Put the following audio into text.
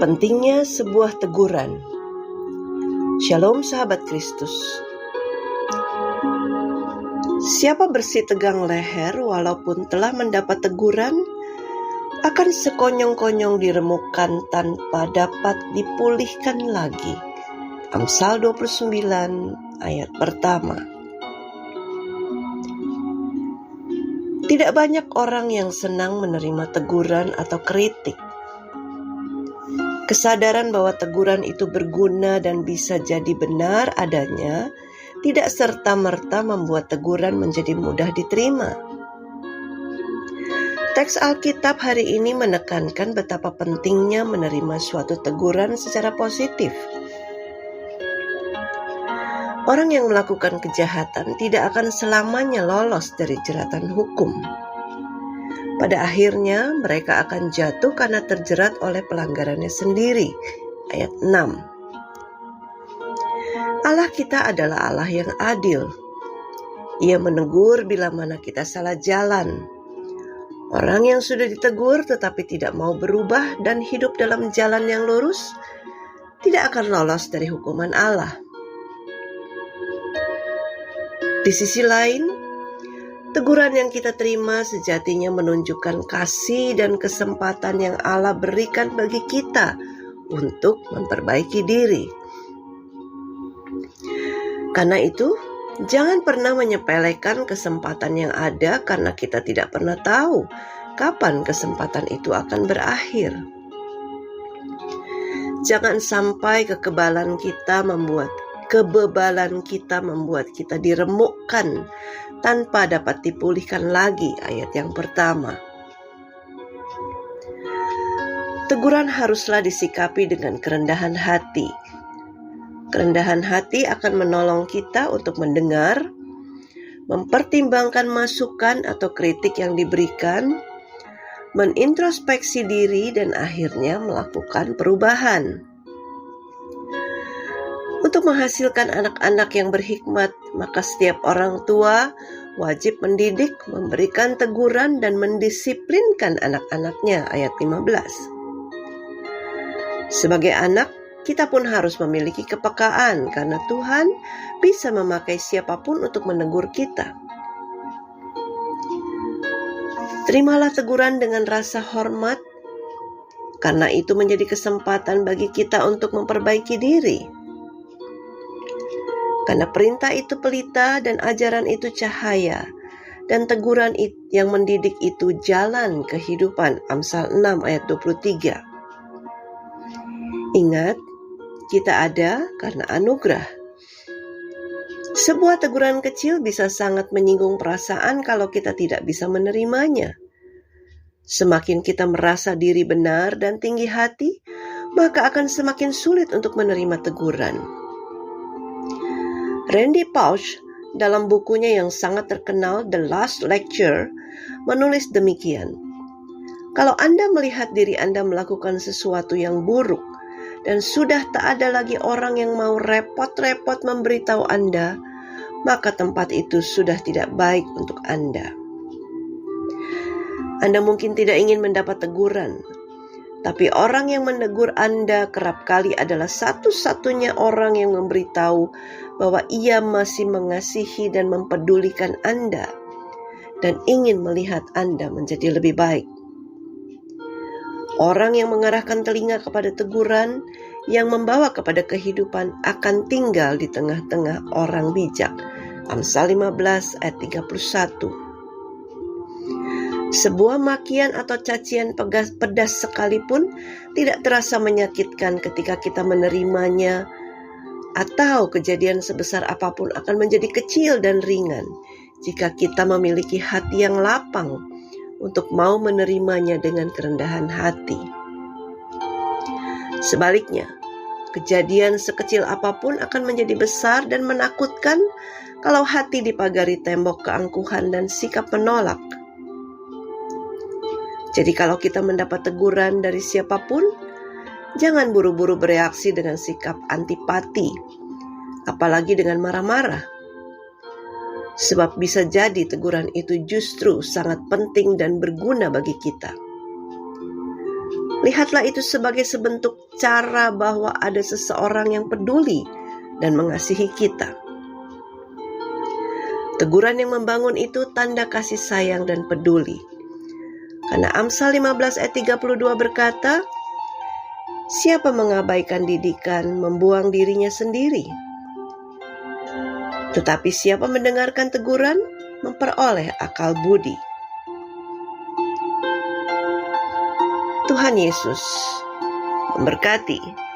Pentingnya sebuah teguran. Shalom sahabat Kristus. Siapa bersih tegang leher walaupun telah mendapat teguran, akan sekonyong-konyong diremukkan tanpa dapat dipulihkan lagi. Amsal 29 ayat pertama. Tidak banyak orang yang senang menerima teguran atau kritik. Kesadaran bahwa teguran itu berguna dan bisa jadi benar adanya tidak serta-merta membuat teguran menjadi mudah diterima. Teks Alkitab hari ini menekankan betapa pentingnya menerima suatu teguran secara positif. Orang yang melakukan kejahatan tidak akan selamanya lolos dari jeratan hukum. Pada akhirnya mereka akan jatuh karena terjerat oleh pelanggarannya sendiri. Ayat 6. Allah kita adalah Allah yang adil. Ia menegur bila mana kita salah jalan. Orang yang sudah ditegur tetapi tidak mau berubah dan hidup dalam jalan yang lurus, tidak akan lolos dari hukuman Allah. Di sisi lain, teguran yang kita terima sejatinya menunjukkan kasih dan kesempatan yang Allah berikan bagi kita untuk memperbaiki diri. Karena itu, jangan pernah menyepelekan kesempatan yang ada karena kita tidak pernah tahu kapan kesempatan itu akan berakhir. Jangan sampai kebebalan kita membuat kita diremukkan tanpa dapat dipulihkan lagi. Ayat yang pertama. Teguran haruslah disikapi dengan kerendahan hati. Kerendahan hati akan menolong kita untuk mendengar, mempertimbangkan masukan atau kritik yang diberikan, menintrospeksi diri dan akhirnya melakukan perubahan. Untuk menghasilkan anak-anak yang berhikmat, maka setiap orang tua wajib mendidik, memberikan teguran, dan mendisiplinkan anak-anaknya. Ayat 15. Sebagai anak, kita pun harus memiliki kepekaan karena Tuhan bisa memakai siapapun untuk menegur kita. Terimalah teguran dengan rasa hormat, karena itu menjadi kesempatan bagi kita untuk memperbaiki diri. Karena perintah itu pelita dan ajaran itu cahaya, dan teguran yang mendidik itu jalan kehidupan. Amsal 6 ayat 23. Ingat, kita ada karena anugerah. Sebuah teguran kecil bisa sangat menyinggung perasaan kalau kita tidak bisa menerimanya. Semakin kita merasa diri benar dan tinggi hati, maka akan semakin sulit untuk menerima teguran. Randy Pausch dalam bukunya yang sangat terkenal The Last Lecture menulis demikian. Kalau Anda melihat diri Anda melakukan sesuatu yang buruk dan sudah tak ada lagi orang yang mau repot-repot memberitahu Anda, maka tempat itu sudah tidak baik untuk Anda. Anda mungkin tidak ingin mendapat teguran, tapi orang yang menegur Anda kerap kali adalah satu-satunya orang yang memberitahu bahwa ia masih mengasihi dan mempedulikan Anda dan ingin melihat Anda menjadi lebih baik. Orang yang mengarahkan telinga kepada teguran yang membawa kepada kehidupan akan tinggal di tengah-tengah orang bijak. Amsal 15 ayat 31. Sebuah makian atau cacian pedas sekalipun tidak terasa menyakitkan ketika kita menerimanya, atau kejadian sebesar apapun akan menjadi kecil dan ringan jika kita memiliki hati yang lapang untuk mau menerimanya dengan kerendahan hati. Sebaliknya, kejadian sekecil apapun akan menjadi besar dan menakutkan kalau hati dipagari tembok keangkuhan dan sikap menolak. Jadi kalau kita mendapat teguran dari siapapun, jangan buru-buru bereaksi dengan sikap antipati, apalagi dengan marah-marah. Sebab bisa jadi teguran itu justru sangat penting dan berguna bagi kita. Lihatlah itu sebagai sebentuk cara bahwa ada seseorang yang peduli dan mengasihi kita. Teguran yang membangun itu tanda kasih sayang dan peduli. Karena Amsal 15 ayat 32 berkata, siapa mengabaikan didikan membuang dirinya sendiri. Tetapi siapa mendengarkan teguran memperoleh akal budi. Tuhan Yesus memberkati.